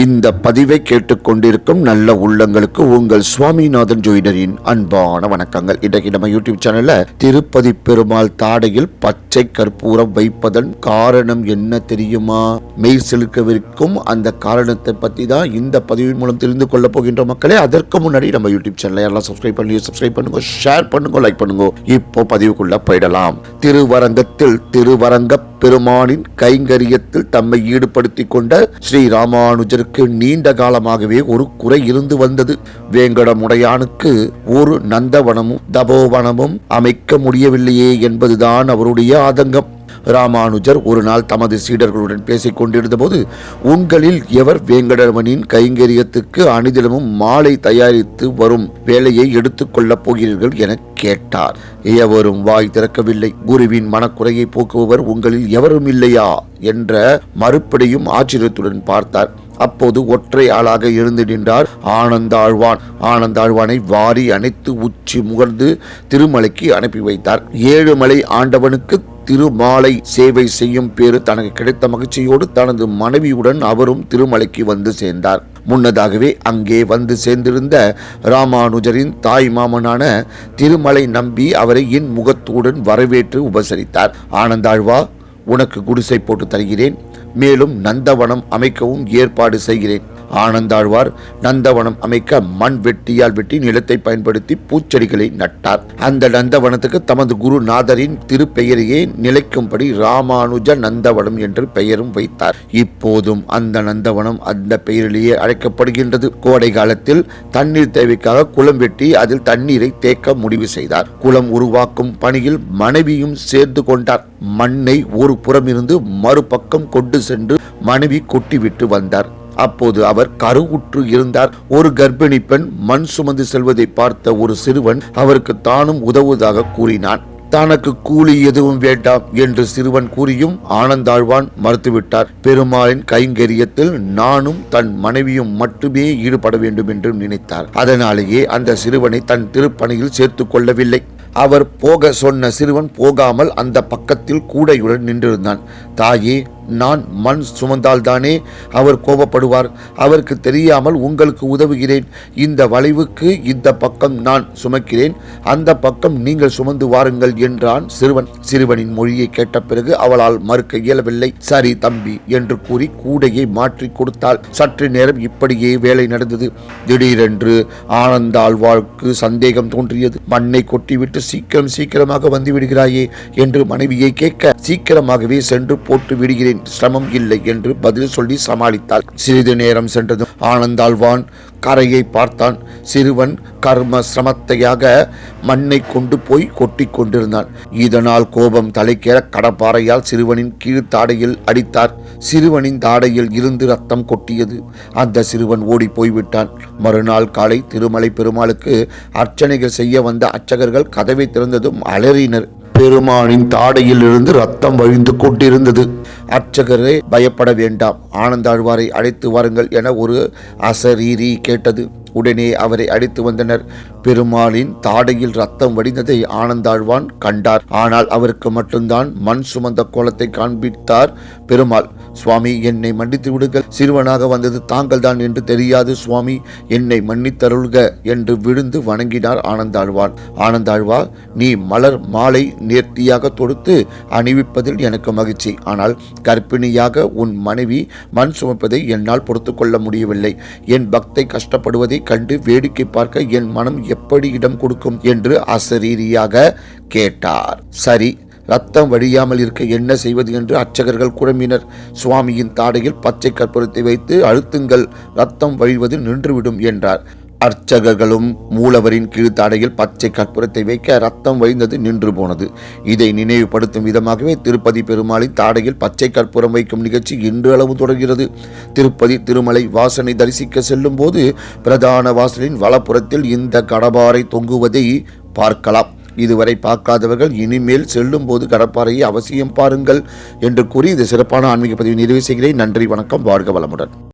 இந்த பதிவை கேட்டுக்கொண்டிருக்கும் நல்ல உள்ளங்களுக்கு உங்கள் சுவாமிநாதன் ஜோதிடரின் அன்பான வணக்கங்கள். இன்றைக்கு நம்ம யூடியூப் சேனல்ல திருப்பதி பெருமாள் தாடையில் பச்சை கற்பூரம் வைப்பதன் காரணம் என்ன தெரியுமா? மெய் செலுக்கவிருக்கும் அந்த காரணத்தை பத்தி தான் இந்த பதிவின் மூலம் தெரிந்து கொள்ள போகின்ற மக்களே. அதற்கு முன்னாடி நம்ம யூடியூப் சேனலை எல்லாம் சப்ஸ்கிரைப் பண்ணுங்க, ஷேர் பண்ணுங்க, லைக் பண்ணுங்க. இப்போ பதிவுக்குள்ள போயிடலாம். திருவரங்க பெருமானின் கைங்கரியத்தில் தம்மை ஈடுபடுத்திக் கொண்ட ஸ்ரீ ராமானுஜருக்கு நீண்ட காலமாகவே ஒரு குறை இருந்து வந்தது. வேங்கடமுடையானுக்கு ஒரு நந்தவனமும் தபோவனமும் அமைக்க முடியவில்லையே என்பதுதான் அவருடைய ஆதங்கம். ராமானுஜர் ஒரு நாள் தமது சீடர்களுடன் பேசிக் கொண்டிருந்த போது, உங்களில் எவர் வேங்கடவனின் கைங்கரியத்துக்கு அணிதினமும் மாலை தயாரித்து வரும் வேலையை எடுத்துக் கொள்ளப் போகிறீர்கள் என கேட்டார். எவரும் வாய் திறக்கவில்லை. குருவின் மனக்குறையை போக்குபவர் உங்களில் எவரும் இல்லையா என்ற மறுபடியும் ஆச்சரியத்துடன் பார்த்தார். அப்போது ஒற்றை ஆளாக இருந்து நின்றார் ஆனந்தாழ்வானை வாரி அணைத்து உச்சி முகர்ந்து திருமலைக்கு அனுப்பி வைத்தார். 7 மலை ஆண்டவனுக்கு திருமாலை சேவை செய்யும் பேரு தனக்கு கிடைத்த மகிழ்ச்சியோடு தனது மனைவியுடன் அவரும் திருமலைக்கு வந்து சேர்ந்தார். முன்னதாகவே அங்கே வந்து சேர்ந்திருந்த ராமானுஜரின் தாய் மாமனான திருமலை நம்பி அவரை இன்முகத்துடன் வரவேற்று உபசரித்தார். ஆனந்தாழ்வா, உனக்கு குடிசை போட்டு தருகிறேன், மேலும் நந்தவனம் அமைக்கவும் ஏற்பாடு செய்கிறேன். ஆனந்தாழ்வார் நந்தவனம் அமைக்க மண் வெட்டியால் வெட்டி நிலத்தை பயன்படுத்தி பூச்செடிகளை நட்டார். அந்த நந்தவனத்துக்கு தமது குருநாதரின் திருப்பெயரையே நிலைக்கும்படி ராமானுஜ நந்தவனம் என்று பெயரும் வைத்தார். இப்போதும் அந்த நந்தவனம் அந்த பெயரிலேயே அழைக்கப்படுகின்றது. கோடை காலத்தில் தண்ணீர் தேவைக்காக குளம் வெட்டி அதில் தண்ணீரை தேக்க முடிவு செய்தார். குளம் உருவாக்கும் பணியில் மனைவியும் சேர்ந்து கொண்டார். மண்ணை ஒரு புறம் இருந்து மறுபக்கம் கொண்டு சென்று மனைவி கொட்டிவிட்டு வந்தார். அப்போது அவர் கருவுற்று இருந்தார். ஒரு கர்ப்பிணி பெண் மண் சுமந்து செல்வதை பார்த்த ஒரு சிறுவன் அவருக்கு தானும் உதவுவதாக கூறினான். தனக்கு கூலி எதுவும் வேண்டாம் என்று சிறுவன் கூறியும் ஆனந்தாழ்வான் மறுத்துவிட்டார். பெருமாளின் கைங்கரியத்தில் நானும் தன் மனைவியும் மட்டுமே ஈடுபட வேண்டும் என்று நினைத்தார். அதனாலேயே அந்த சிறுவனை தன் திருப்பணியில் சேர்த்து கொள்ளவில்லை. அவர் போக சொன்ன சிறுவன் போகாமல் அந்த பக்கத்தில் கூடையுடன் நின்றிருந்தான். தாயே, நான் மண் சுமந்தால்தானே அவர் கோபப்படுவார். அவருக்கு தெரியாமல் உங்களுக்கு உதவுகிறேன். இந்த வளைவுக்கு இந்த பக்கம் நான் சுமக்கிறேன், அந்த பக்கம் நீங்கள் சுமந்து வாருங்கள் என்றான் சிறுவன். சிறுவனின் மொழியை கேட்ட பிறகு அவளால் மறுக்க இயலவில்லை. சரி தம்பி என்று கூறி கூடையை மாற்றி கொடுத்தாள். சற்று நேரம் இப்படியே வேலை நடந்தது. திடீரென்று ஆனந்தாழ்வாருக்கு சந்தேகம் தோன்றியது. மண்ணை கொட்டிவிட்டு சீக்கிரமாக வந்து விடுகிறாயே என்று மனைவியை கேட்க, சீக்கிரமாகவே சென்று போட்டு விடுகிறேன், சிரமம் இல்லை என்று பதில் சொல்லி சமாளித்தாள். சிறிது நேரம் சென்றதும் ஆனந்தாழ்வான் கரையை பார்த்தான். சிறுவன் கர்ம சிரமத்தையாக மண்ணை கொண்டு போய் கொட்டி கொண்டிருந்தான். இதனால் கோபம் தலைக்கேற கடப்பாறையால் சிறுவனின் கீழ் தாடையில் அடித்தார். சிறுவனின் தாடையில் இருந்து ரத்தம் கொட்டியது. அந்த சிறுவன் ஓடி போய்விட்டான். மறுநாள் காலை திருமலை பெருமாளுக்கு அர்ச்சனைகள் செய்ய வந்த அர்ச்சகர்கள் கதவை திறந்ததும் அலறினர். பெருமானின் தாடையில் இருந்து ரத்தம் வழிந்து கொண்டிருந்தது. அர்ச்சகரே, பயப்பட வேண்டாம், ஆனந்தாழ்வாரை அழைத்து வாருங்கள் என ஒரு அசரீரி கேட்டது. உடனே அவரை அழைத்து வந்தனர். பெருமாளின் தாடையில் ரத்தம் வடிந்ததை ஆனந்தாழ்வான் கண்டார். ஆனால் அவருக்கு மட்டும்தான் மண் சுமந்த கோலத்தை காண்பித்தார் பெருமாள். சுவாமி, என்னை மன்னித்து விடுங்கள், சிறுவனாக வந்தது தாங்கள் தான் என்று தெரியாது சுவாமி, என்னை மன்னித்தருள்க என்று விழுந்து வணங்கினார் ஆனந்தாழ்வான். ஆனந்தாழ்வா, நீ மலர் மாலை நேர்த்தியாக தொடுத்து அணிவிப்பதில் எனக்கு மகிழ்ச்சி. ஆனால் கர்ப்பிணியாக உன் மனைவி மண் சுமப்பதை என்னால் பொறுத்து கொள்ள முடியவில்லை. என் பக்தை கஷ்டப்படுவதை கண்டு வேடிக்கை பார்க்க என் மனம் எப்படி இடம் கொடுக்கும் என்று அசரீரியாக கேட்டார். சரி, ரத்தம் வழியாமல் இருக்க என்ன செய்வது என்று அர்ச்சகர்கள் குழம்பினர். சுவாமியின் தாடையில் பச்சை கற்பூரத்தை வைத்து அழுத்துங்கள், ரத்தம் வழிவது நின்றுவிடும் என்றார். அர்ச்சகர்களும் மூலவரின் கீழ்த்தாடையில் பச்சை கற்பூரத்தை வைக்க ரத்தம் வழிந்தது நின்று போனது. இதை நினைவுபடுத்தும் விதமாகவே திருப்பதி பெருமாளின் தாடையில் பச்சை கற்பூரம் வைக்கும் நிகழ்ச்சி இன்று அளவு தொடர்கிறது. திருப்பதி திருமலை வாசனை தரிசிக்க செல்லும் போது பிரதான வாசலின் வலப்புறத்தில் இந்த கடபாரை தொங்குவதை பார்க்கலாம். இதுவரை பார்க்காதவர்கள் இனிமேல் செல்லும் போது கடப்பாறையை அவசியம் பாருங்கள் என்று கூறி இந்த சிறப்பான ஆன்மீக பதிவை நிறைவு செய்கிறேன். நன்றி, வணக்கம், வாழ்க வளமுடன்.